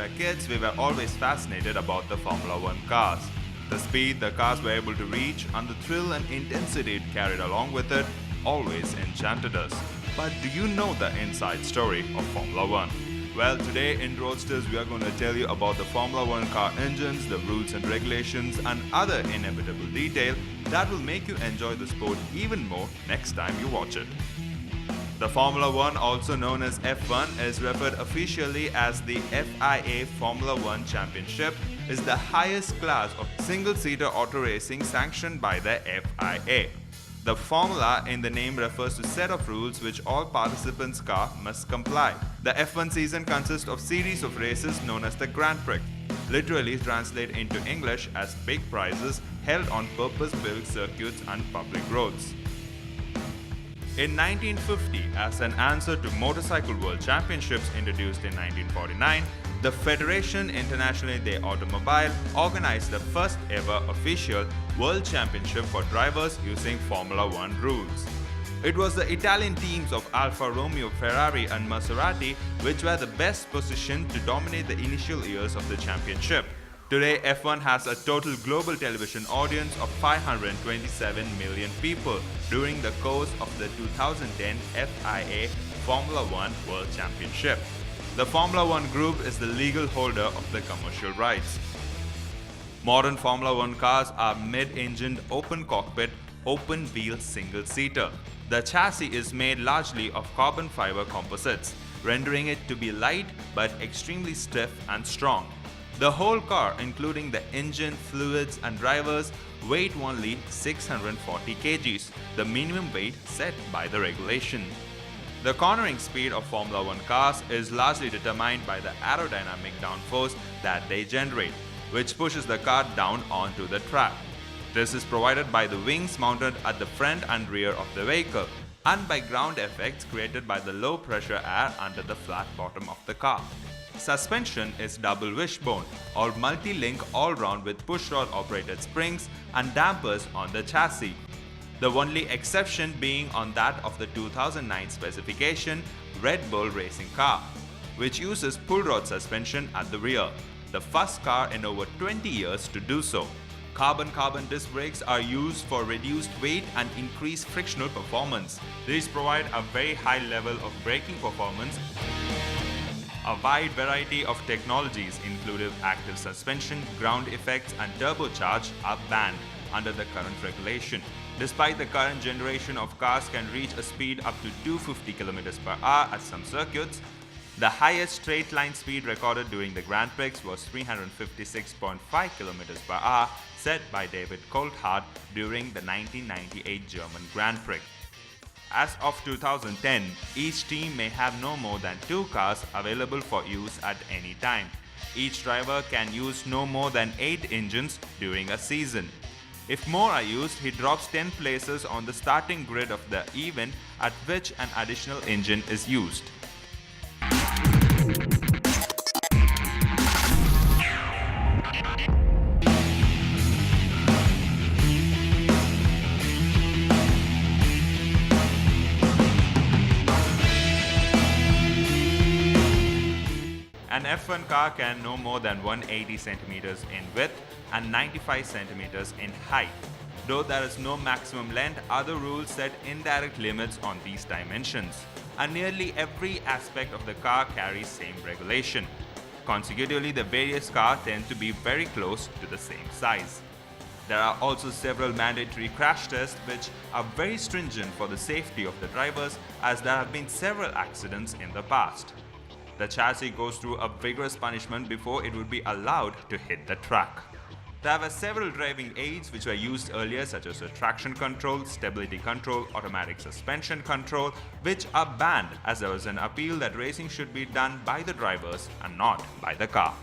were kids, we were always fascinated about the Formula One cars. The speed the cars were able to reach and the thrill and intensity it carried along with it always enchanted us. But do you know the inside story of Formula One? Well, today in Roadsters we are going to tell you about the Formula One car engines, the rules and regulations and other inevitable detail that will make you enjoy the sport even more next time you watch it. The Formula One, also known as F1, is referred officially as the FIA Formula One Championship, is the highest class of single-seater auto racing sanctioned by the FIA. The formula in the name refers to a set of rules which all participants' car must comply. The F1 season consists of series of races known as the Grand Prix, literally translated into English as big prizes held on purpose-built circuits and public roads. In 1950, as an answer to Motorcycle World Championships introduced in 1949, the Fédération Internationale des Automobiles organized the first ever official World Championship for drivers using Formula One rules. It was the Italian teams of Alfa Romeo, Ferrari and Maserati which were the best positioned to dominate the initial years of the championship. Today, F1 has a total global television audience of 527 million people during the course of the 2010 FIA Formula One World Championship. The Formula One Group is the legal holder of the commercial rights. Modern Formula One cars are mid-engined, open cockpit, open-wheel single-seater. The chassis is made largely of carbon fiber composites, rendering it to be light but extremely stiff and strong. The whole car, including the engine, fluids and drivers, weight only 640 kg, the minimum weight set by the regulation. The cornering speed of Formula One cars is largely determined by the aerodynamic downforce that they generate, which pushes the car down onto the track. This is provided by the wings mounted at the front and rear of the vehicle and by ground effects created by the low pressure air under the flat bottom of the car. Suspension is double wishbone or multi-link all-round with pushrod operated springs and dampers on the chassis. The only exception being on that of the 2009 specification Red Bull racing car, which uses pull rod suspension at the rear, the first car in over 20 years to do so. Carbon disc brakes are used for reduced weight and increased frictional performance. These provide a very high level of braking performance. A wide variety of technologies including active suspension, ground effects and turbocharge are banned under the current regulation. Despite the current generation of cars can reach a speed up to 250 km per hour at some circuits, the highest straight line speed recorded during the Grand Prix was 356.5 km per hour set by David Coulthard during the 1998 German Grand Prix. As of 2010, each team may have no more than 2 cars available for use at any time. Each driver can use no more than 8 engines during a season. If more are used, he drops 10 places on the starting grid of the event at which an additional engine is used. An F1 car can no more than 180 cm in width and 95 cm in height. Though there is no maximum length, other rules set indirect limits on these dimensions, and nearly every aspect of the car carries same regulation. Consecutively, the various cars tend to be very close to the same size. There are also several mandatory crash tests which are very stringent for the safety of the drivers, as there have been several accidents in the past. The chassis goes through a vigorous punishment before it would be allowed to hit the track. There were several driving aids which were used earlier, such as traction control, stability control, automatic suspension control, which are banned as there was an appeal that racing should be done by the drivers and not by the car.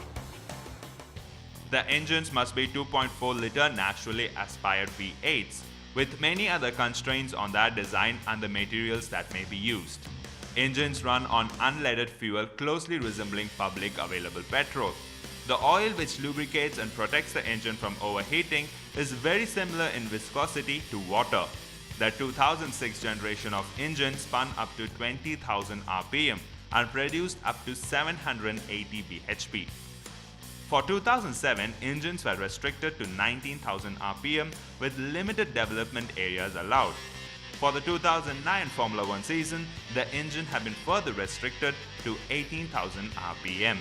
The engines must be 2.4 liter naturally aspired V8s, with many other constraints on their design and the materials that may be used. Engines run on unleaded fuel closely resembling public available petrol. The oil which lubricates and protects the engine from overheating is very similar in viscosity to water. The 2006 generation of engine spun up to 20,000 rpm, and produced up to 780 bhp. For 2007, engines were restricted to 19,000 RPM with limited development areas allowed. For the 2009 Formula One season, the engine had been further restricted to 18,000 RPM.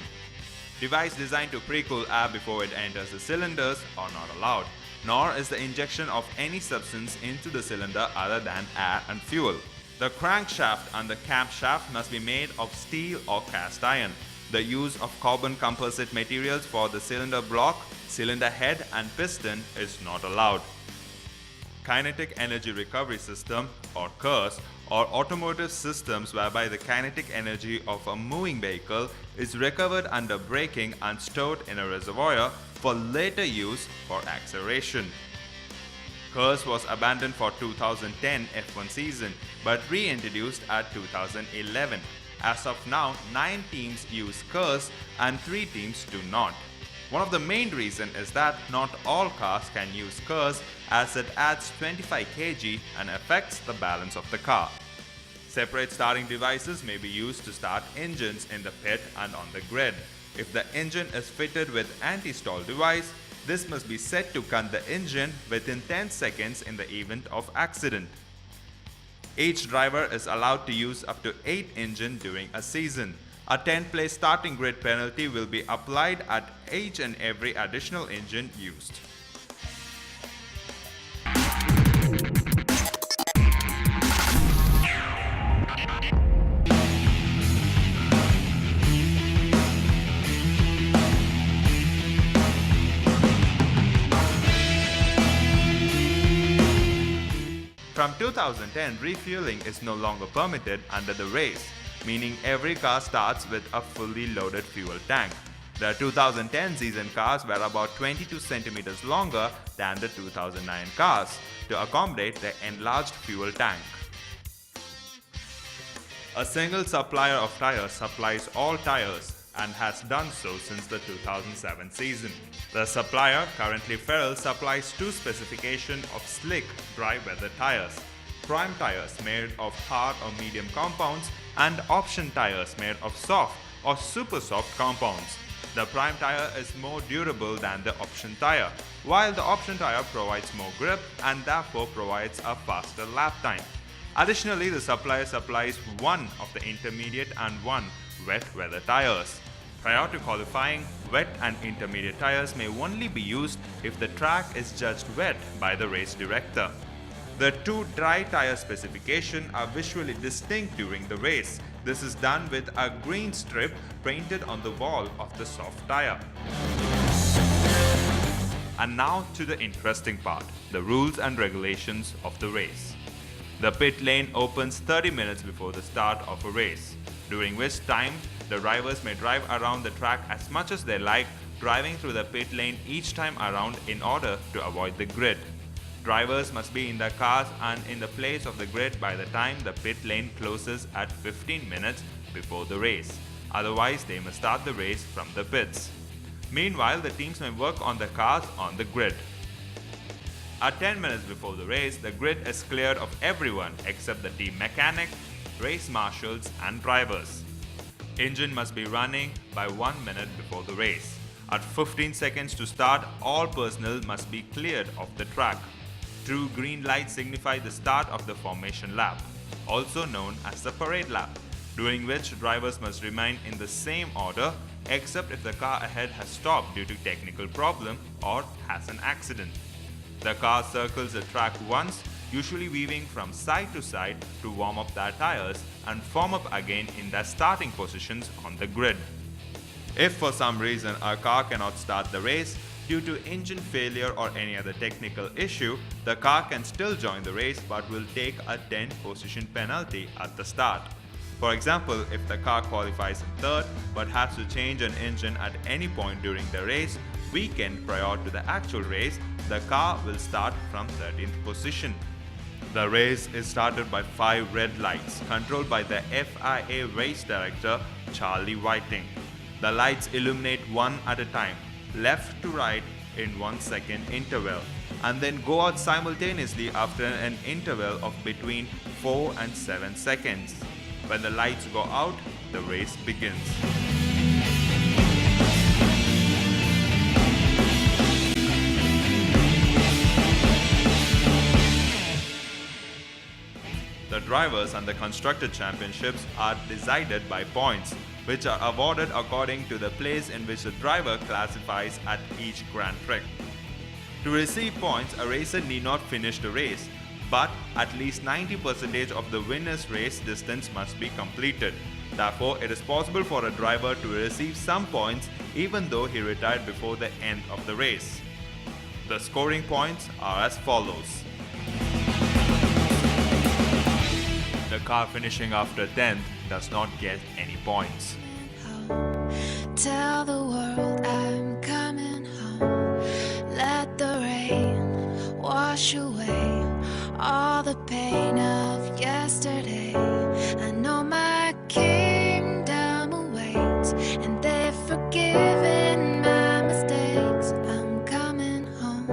Device designed to pre-cool air before it enters the cylinders are not allowed, nor is the injection of any substance into the cylinder other than air and fuel. The crankshaft and the camshaft must be made of steel or cast iron. The use of carbon composite materials for the cylinder block, cylinder head and piston is not allowed. Kinetic Energy Recovery System or KERS or automotive systems whereby the kinetic energy of a moving vehicle is recovered under braking and stored in a reservoir for later use for acceleration. KERS was abandoned for 2010 F1 season but reintroduced at 2011. As of now, 9 teams use KERS and 3 teams do not. One of the main reasons is that not all cars can use KERS as it adds 25 kg and affects the balance of the car. Separate starting devices may be used to start engines in the pit and on the grid. If the engine is fitted with anti-stall device, this must be set to cut the engine within 10 seconds in the event of accident. Each driver is allowed to use up to 8 engines during a season. A 10-place starting grid penalty will be applied at each and every additional engine used. From 2010, refueling is no longer permitted under the race, meaning every car starts with a fully loaded fuel tank. The 2010 season cars were about 22 centimeters longer than the 2009 cars to accommodate the enlarged fuel tank. A single supplier of tires supplies all tires and has done so since the 2007 season. The supplier, currently Ferrell, supplies 2 specifications of slick, dry weather tires: prime tires made of hard or medium compounds and option tires made of soft or super soft compounds. The prime tire is more durable than the option tire, while the option tire provides more grip and therefore provides a faster lap time. Additionally, the supplier supplies 1 of the intermediate and 1 wet weather tires. Prior to qualifying, wet and intermediate tires may only be used if the track is judged wet by the race director. The 2 dry tire specifications are visually distinct during the race. This is done with a green strip painted on the wall of the soft tire. And now to the interesting part, the rules and regulations of the race. The pit lane opens 30 minutes before the start of a race, during which time the drivers may drive around the track as much as they like, driving through the pit lane each time around in order to avoid the grid. Drivers must be in their cars and in the place of the grid by the time the pit lane closes at 15 minutes before the race. Otherwise, they must start the race from the pits. Meanwhile, the teams may work on the cars on the grid. At 10 minutes before the race, the grid is cleared of everyone except the team mechanic, race marshals and drivers. Engine must be running by 1 minute before the race. At 15 seconds to start, all personnel must be cleared of the track. 2 green lights signify the start of the formation lap, also known as the parade lap, during which drivers must remain in the same order except if the car ahead has stopped due to technical problem or has an accident. The car circles the track once, usually weaving from side to side to warm up their tires and form up again in their starting positions on the grid. If for some reason a car cannot start the race due to engine failure or any other technical issue, the car can still join the race but will take a 10 position penalty at the start. For example, if the car qualifies in 3rd but has to change an engine at any point during the race weekend prior to the actual race, the car will start from 13th position. The race is started by 5 red lights controlled by the FIA race director Charlie Whiting. The lights illuminate one at a time, left to right in 1 second interval, and then go out simultaneously after an interval of between 4 and 7 seconds. When the lights go out, the race begins. The drivers and the constructor championships are decided by points, which are awarded according to the place in which the driver classifies at each Grand Prix. To receive points, a racer need not finish the race, but at least 90% of the winner's race distance must be completed. Therefore, it is possible for a driver to receive some points even though he retired before the end of the race. The scoring points are as follows. The car finishing after 10th does not get any points. Tell the world I'm coming home. Let the rain wash away all the pain of yesterday. I know my kingdom awaits, and they've forgiven my mistakes. I'm coming home,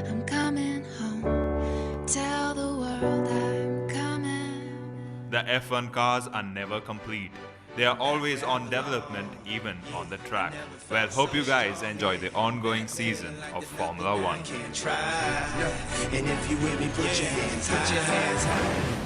I'm coming home. Tell the world I'm coming. The F1 cars are never complete. They are always on development, even on the track. Well, hope you guys enjoy the ongoing season of Formula 1. And if you with me, put your hands high.